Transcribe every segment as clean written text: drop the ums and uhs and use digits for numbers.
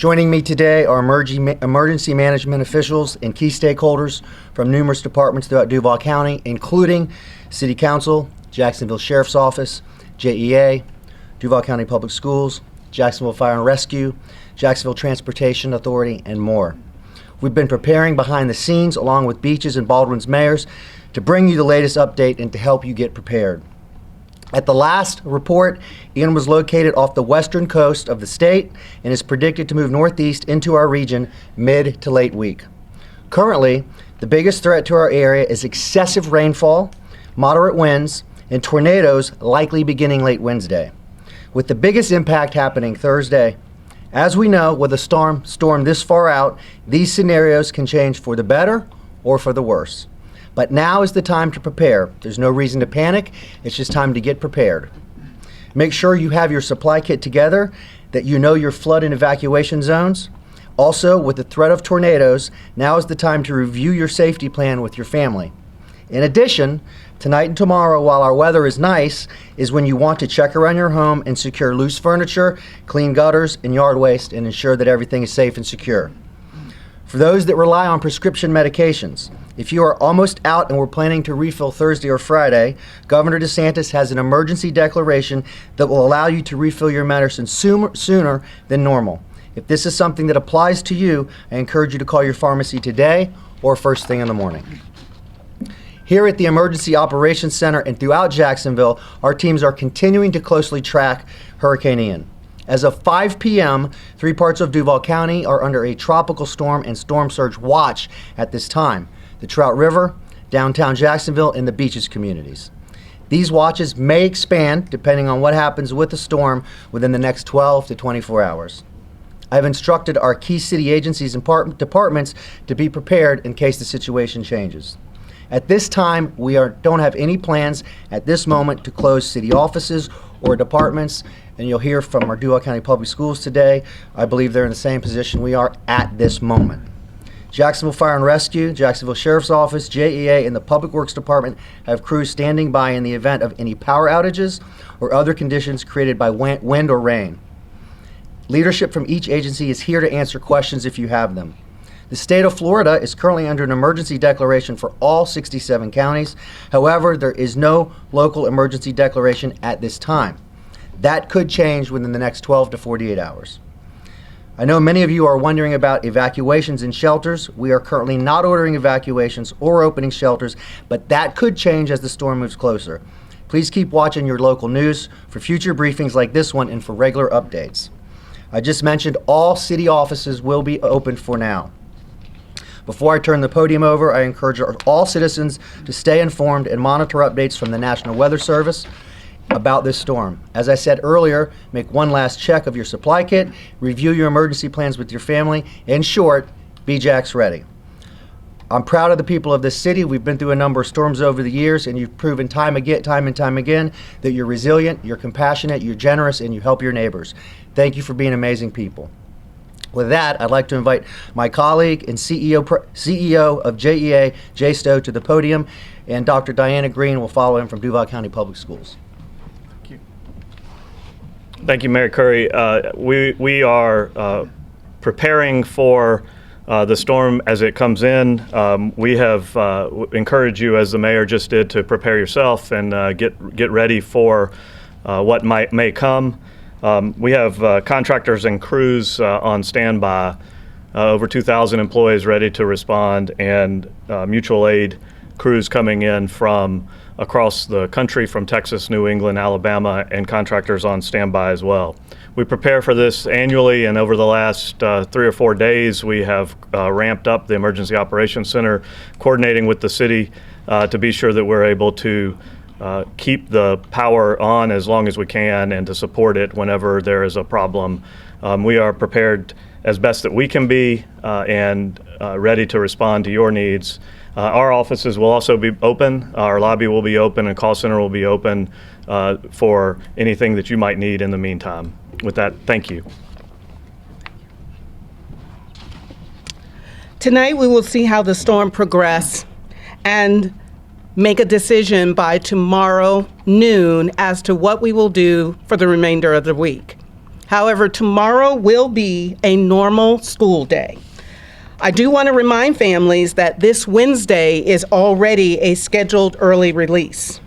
Joining me today are emergency management officials and key stakeholders from numerous departments throughout Duval County, including City Council, Jacksonville Sheriff's Office, JEA, Duval County Public Schools, Jacksonville Fire and Rescue, Jacksonville Transportation Authority, and more. We've been preparing behind the scenes along with Beaches and Baldwin's mayors to bring you the latest update and to help you get prepared. At the last report, Ian was located off the western coast of the state and is predicted to move northeast into our region mid to late week. Currently, the biggest threat to our area is excessive rainfall, moderate winds, and tornadoes likely beginning late Wednesday, with the biggest impact happening Thursday. As we know, with a storm this far out, these scenarios can change for the better or for the worse. But now is the time to prepare. There's no reason to panic. It's just time to get prepared. Make sure you have your supply kit together, that you know your flood and evacuation zones. Also, with the threat of tornadoes, now is the time to review your safety plan with your family. In addition, tonight and tomorrow, while our weather is nice, is when you want to check around your home and secure loose furniture, clean gutters and yard waste, and ensure that everything is safe and secure. For those that rely on prescription medications, if you are almost out and we're planning to refill Thursday or Friday, Governor DeSantis has an emergency declaration that will allow you to refill your medicine sooner than normal. If this is something that applies to you, I encourage you to call your pharmacy today or first thing in the morning. Here at the Emergency Operations Center and throughout Jacksonville, our teams are continuing to closely track Hurricane Ian. As of 5 p.m., 3 parts of Duval County are under a tropical storm and storm surge watch at this time: the Trout River, downtown Jacksonville, and the Beaches communities. These watches may expand depending on what happens with the storm within the next 12 to 24 hours. I've instructed our key city agencies and departments to be prepared in case the situation changes. At this time, we don't have any plans at this moment to close city offices or departments, and you'll hear from our Duval County Public Schools today. I believe they're in the same position we are at this moment. Jacksonville Fire and Rescue, Jacksonville Sheriff's Office, JEA, and the Public Works Department have crews standing by in the event of any power outages or other conditions created by wind or rain. Leadership from each agency is here to answer questions if you have them. The state of Florida is currently under an emergency declaration for all 67 counties. However, there is no local emergency declaration at this time. That could change within the next 12 to 48 hours. I know many of you are wondering about evacuations and shelters. We are currently not ordering evacuations or opening shelters, but that could change as the storm moves closer. Please keep watching your local news for future briefings like this one and for regular updates. I just mentioned all city offices will be open for now. Before I turn the podium over, I encourage all citizens to stay informed and monitor updates from the National Weather Service about this storm. As I said earlier, make one last check of your supply kit, review your emergency plans with your family. In short, be JaxReady. I'm proud of the people of this city. We've been through a number of storms over the years, and you've proven time and time again that you're resilient, you're compassionate, you're generous, and you help your neighbors. Thank you for being amazing people. With that, I'd like to invite my colleague and CEO of JEA, Jay Stowe, to the podium, and Dr. Diana Green will follow him from Duval County Public Schools. Thank you. Thank you, Mayor Curry. We are preparing for the storm as it comes in. We have encouraged you, as the mayor just did, to prepare yourself and get ready for what may come. We have contractors and crews on standby, over 2,000 employees ready to respond, and mutual aid crews coming in from across the country, from Texas, New England, Alabama, and contractors on standby as well. We prepare for this annually, and over the last 3 or 4 days, we have ramped up the Emergency Operations Center, coordinating with the city to be sure that we're able to keep the power on as long as we can and to support it whenever there is a problem. We are prepared as best that we can be and ready to respond to your needs. Our offices will also be open. Our lobby will be open and call center will be open for anything that you might need in the meantime. With that, thank you. Tonight we will see how the storm progresses and make a decision by tomorrow noon as to what we will do for the remainder of the week. However, tomorrow will be a normal school day. I do want to remind families that this Wednesday is already a scheduled early release.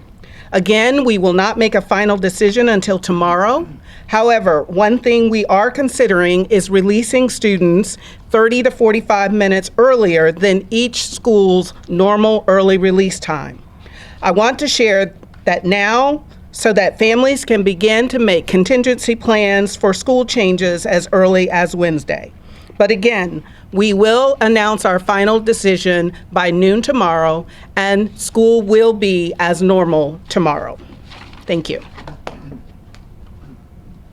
Again, we will not make a final decision until tomorrow. However, one thing we are considering is releasing students 30 to 45 minutes earlier than each school's normal early release time. I want to share that now so that families can begin to make contingency plans for school changes as early as Wednesday. But again, we will announce our final decision by noon tomorrow, and school will be as normal tomorrow. Thank you.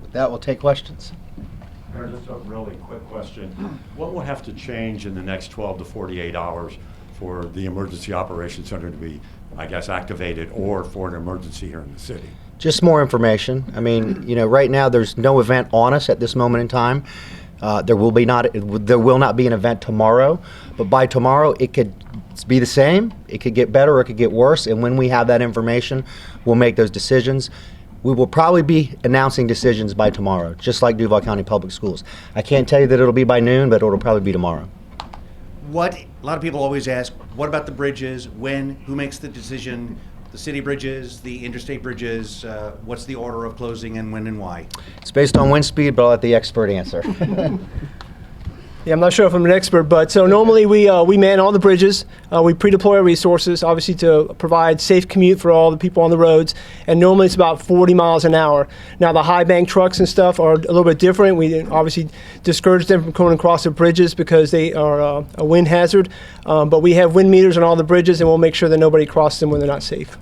With that, we'll take questions. Mayor, just a really quick question. What will have to change in the next 12 to 48 hours for the Emergency Operations Center to be, I guess, activated, or for an emergency here in the city? Just more information. I mean, right now there's no event on us at this moment in time. There will not be an event tomorrow, but by tomorrow it could be the same, it could get better, or it could get worse, and when we have that information, we'll make those decisions. We will probably be announcing decisions by tomorrow, just like Duval County Public Schools. I can't tell you that it'll be by noon, but it'll probably be tomorrow. A lot of people always ask, what about the bridges? When? Who makes the decision? The city bridges, the interstate bridges, what's the order of closing and when and why? It's based on wind speed, but I'll let the expert answer. Yeah, I'm not sure if I'm an expert, but so normally we man all the bridges. We pre-deploy our resources, obviously, to provide safe commute for all the people on the roads. And normally it's about 40 miles an hour. Now the high bank trucks and stuff are a little bit different. We obviously discourage them from going across the bridges because they are a wind hazard. But we have wind meters on all the bridges, and we'll make sure that nobody crosses them when they're not safe.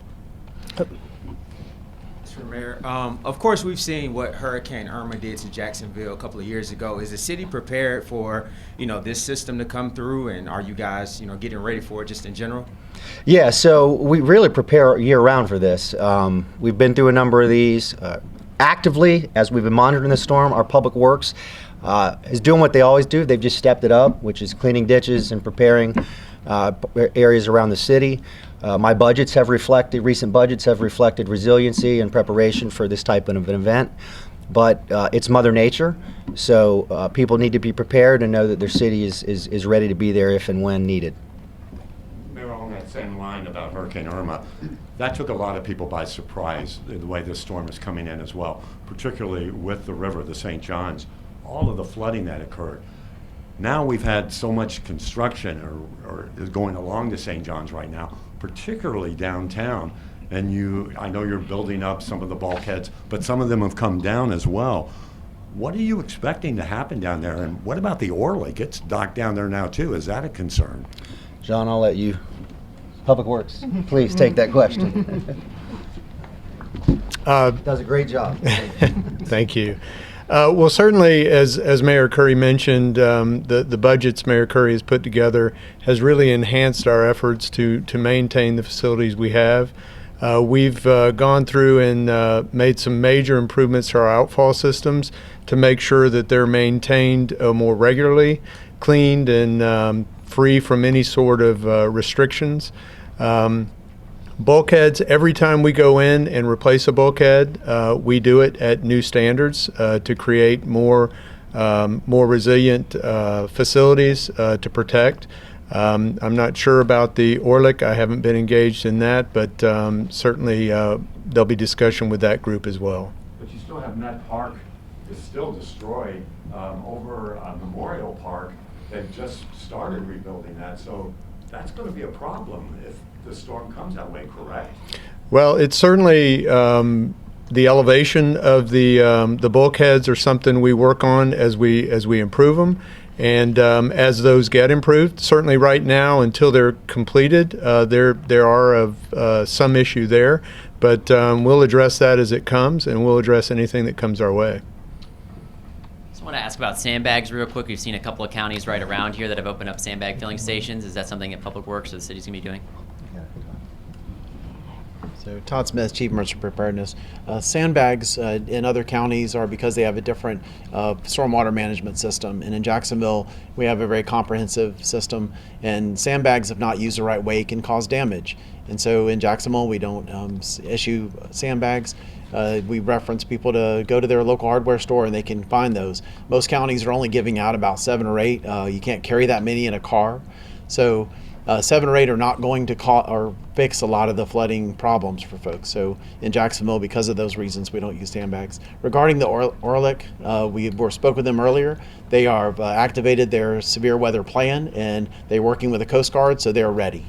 Mr. Mayor, of course, we've seen what Hurricane Irma did to Jacksonville a couple of years ago. Is the city prepared for, this system to come through, and are you guys, getting ready for it just in general? Yeah, so we really prepare year-round for this. We've been through a number of these. Actively, as we've been monitoring the storm, our Public Works is doing what they always do. They've just stepped it up, which is cleaning ditches and preparing areas around the city. My recent budgets have reflected resiliency and preparation for this type of an event. But it's Mother Nature, so people need to be prepared and know that their city is ready to be there if and when needed. Mayor, on that same line about Hurricane Irma, that took a lot of people by surprise, the way this storm is coming in as well, particularly with the river, the St. Johns, all of the flooding that occurred. Now we've had so much construction or is going along the St. Johns right now, particularly downtown, and I know you're building up some of the bulkheads, but some of them have come down as well. What are you expecting to happen down there, and what about the Orley? It's docked down there now too. Is that a concern? John, I'll let you. Public Works, please take that question. Does a great job. Thank you. Well, certainly, as Mayor Curry mentioned, the budgets Mayor Curry has put together has really enhanced our efforts to maintain the facilities we have. We've gone through and made some major improvements to our outfall systems to make sure that they're maintained more regularly, cleaned, and free from any sort of restrictions. Bulkheads, every time we go in and replace a bulkhead, we do it at new standards to create more resilient facilities to protect. I'm not sure about the Orlick. I haven't been engaged in that, but certainly there'll be discussion with that group as well. But you still have Met Park is still destroyed over Memorial Park. They've just started rebuilding that, so that's going to be a problem if the storm comes that way, correct? Well, it's certainly the elevation of the bulkheads are something we work on as we improve them, and as those get improved. Certainly, right now, until they're completed, there are some issue there, but we'll address that as it comes, and we'll address anything that comes our way. I want to ask about Sandbags real quick. We've seen a couple of counties right around here that have opened up sandbag filling stations. Is that something that Public Works or the city's going to be doing? So Todd Smith, Chief Emergency Preparedness. Sandbags in other counties are because they have a different stormwater management system. And in Jacksonville, we have a very comprehensive system. And sandbags, if not used the right way, can cause damage. And so in Jacksonville, we don't issue sandbags. We reference people to go to their local hardware store and they can find those. Most counties are only giving out about 7 or 8. You can't carry that many in a car. So 7 or 8 are not going to or fix a lot of the flooding problems for folks. So in Jacksonville, because of those reasons, we don't use sandbags. Regarding the Orlick, we spoke with them earlier. They are activated their severe weather plan and they're working with the Coast Guard, so they're ready.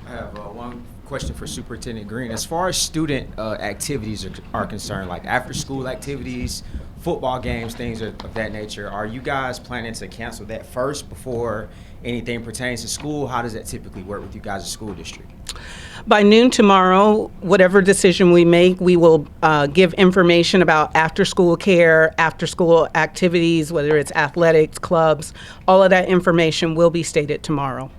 I have one question for Superintendent Green. As far as student activities are concerned, like after-school activities, football games, things of that nature, are you guys planning to cancel that first before anything pertains to school? How does that typically work with you guys' school district? By noon tomorrow, whatever decision we make, we will give information about after-school care, after-school activities, whether it's athletics, clubs. All of that information will be stated tomorrow.